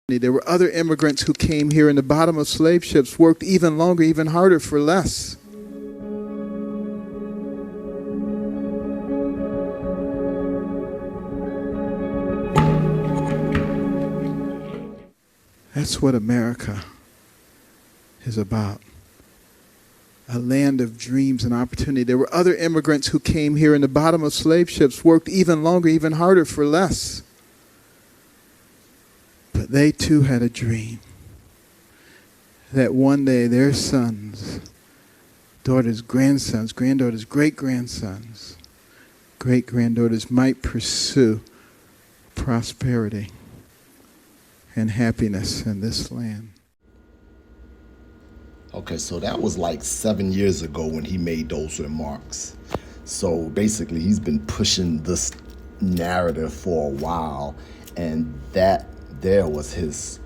There were other immigrants who came here in the bottom of slave ships, worked even longer, even harder for less. That's what America is about. A land of dreams and opportunity. There were other immigrants who came here in the bottom of slave ships, worked even longer, even harder for less. But they too had a dream that one day their sons, daughters, grandsons, granddaughters, great-grandsons, great-granddaughters might pursue prosperity and happiness in this land. Okay, so that was like 7 years ago when he made those remarks. So basically, he's been pushing this narrative for a while, and that there was his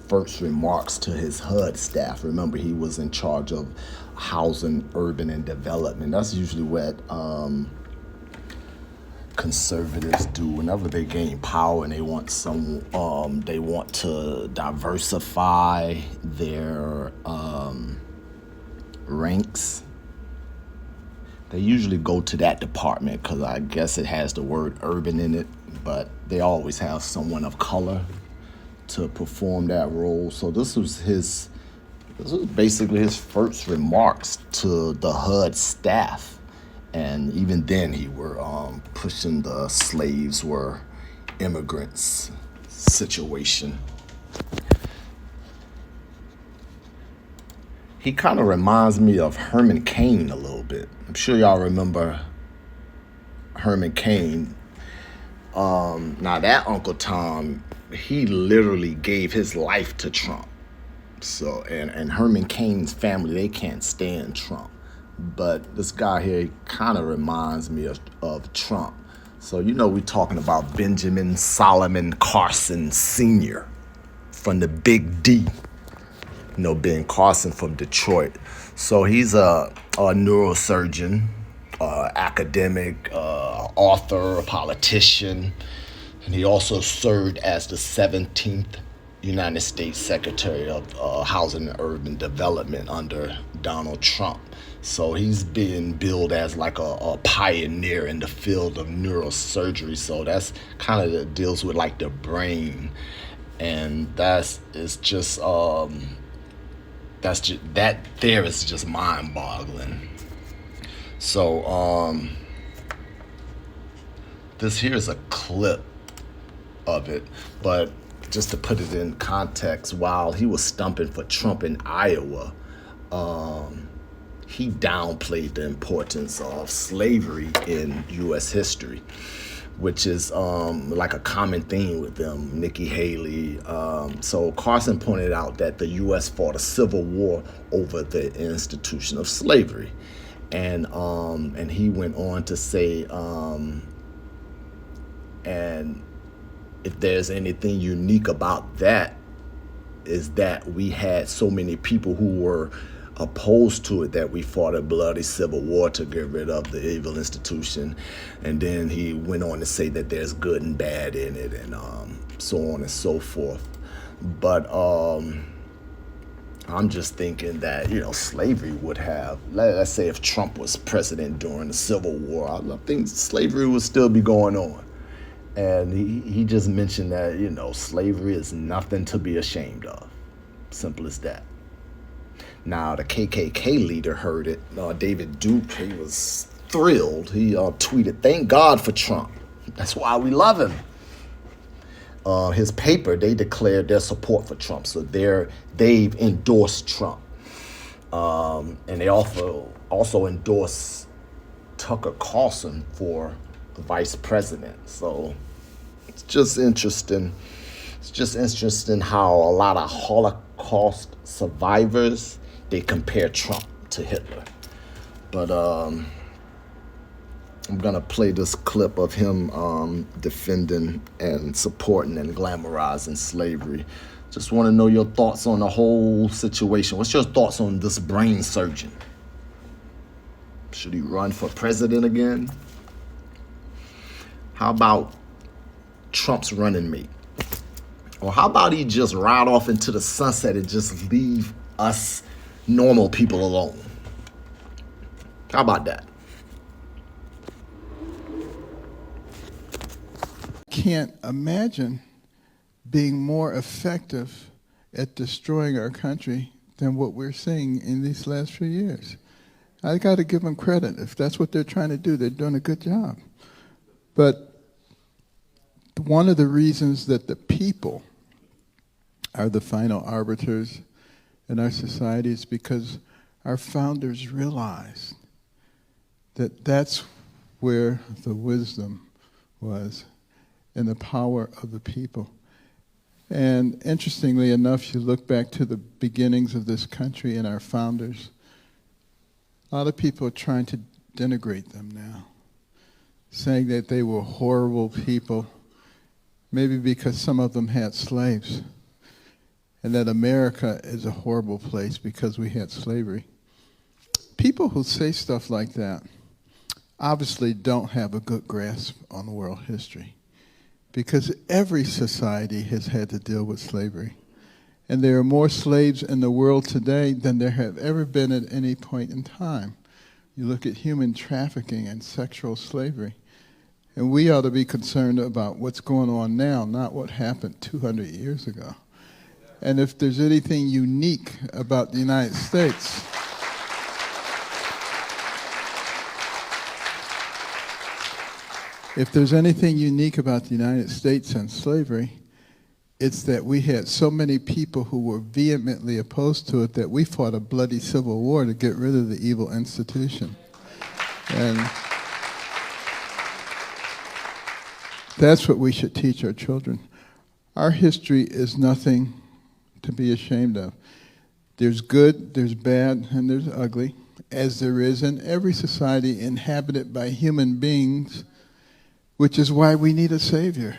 first remarks to his HUD staff. Remember, he was in charge of housing, urban, and development. That's usually what conservatives do whenever they gain power and they want they want to diversify their ranks. They usually go to that department because I guess it has the word urban in it, but they always have someone of color to perform that role. So this was basically his first remarks to the HUD staff. And even then he were pushing the slaves were immigrants situation. He kind of reminds me of Herman Cain a little bit. I'm sure y'all remember Herman Cain. Now that Uncle Tom, he literally gave his life to Trump. So, and Herman Cain's family, they can't stand Trump. But this guy here, he kind of reminds me of Trump. So, we're talking about Benjamin Solomon Carson Sr. from the Big D. Ben Carson from Detroit. So he's a neurosurgeon, academic, author, a politician. And he also served as the 17th United States Secretary of Housing and Urban Development under Donald Trump. So he's been billed as like a pioneer in the field of neurosurgery. So that's kind of deals with like the brain, and that is just mind-boggling. So this here's a clip of it, but just to put it in context, while he was stumping for Trump in Iowa, he downplayed the importance of slavery in U.S. history, which is like a common theme with them, Nikki Haley. So Carson pointed out that the U.S. fought a civil war over the institution of slavery. And he went on to say, and if there's anything unique about that, is that we had so many people who were opposed to it that we fought a bloody civil war to get rid of the evil institution. And then he went on to say that there's good and bad in it, and so on and so forth. But I'm just thinking that, slavery would have, let's say if Trump was president during the Civil War, I think slavery would still be going on. And he just mentioned that, slavery is nothing to be ashamed of. Simple as that. Now, the KKK leader heard it. David Duke, he was thrilled. He tweeted, "Thank God for Trump. That's why we love him." His paper, they declared their support for Trump. So they've endorsed Trump. And they also endorsed Tucker Carlson for vice president. So it's just interesting. It's just interesting how a lot of Holocaust survivors, they compare Trump to Hitler. But I'm gonna play this clip of him defending and supporting and glamorizing slavery. Just want to know your thoughts on the whole situation. What's your thoughts on this brain surgeon? Should he run for president again? How about Trump's running mate? Or how about he just ride off into the sunset and just leave us normal people alone? How about that? Can't imagine being more effective at destroying our country than what we're seeing in these last few years. I got to give them credit. If that's what they're trying to do, they're doing a good job. But one of the reasons that the people are the final arbiters in our society is because our founders realized that that's where the wisdom was and the power of the people. And interestingly enough, you look back to the beginnings of this country and our founders, a lot of people are trying to denigrate them now, saying that they were horrible people, maybe because some of them had slaves, and that America is a horrible place because we had slavery. People who say stuff like that obviously don't have a good grasp on world history, because every society has had to deal with slavery. And there are more slaves in the world today than there have ever been at any point in time. You look at human trafficking and sexual slavery. And we ought to be concerned about what's going on now, not what happened 200 years ago. And if there's anything unique about the United States, if there's anything unique about the United States and slavery, it's that we had so many people who were vehemently opposed to it that we fought a bloody civil war to get rid of the evil institution. And that's what we should teach our children. Our history is nothing to be ashamed of. There's good, there's bad, and there's ugly, as there is in every society inhabited by human beings, which is why we need a savior.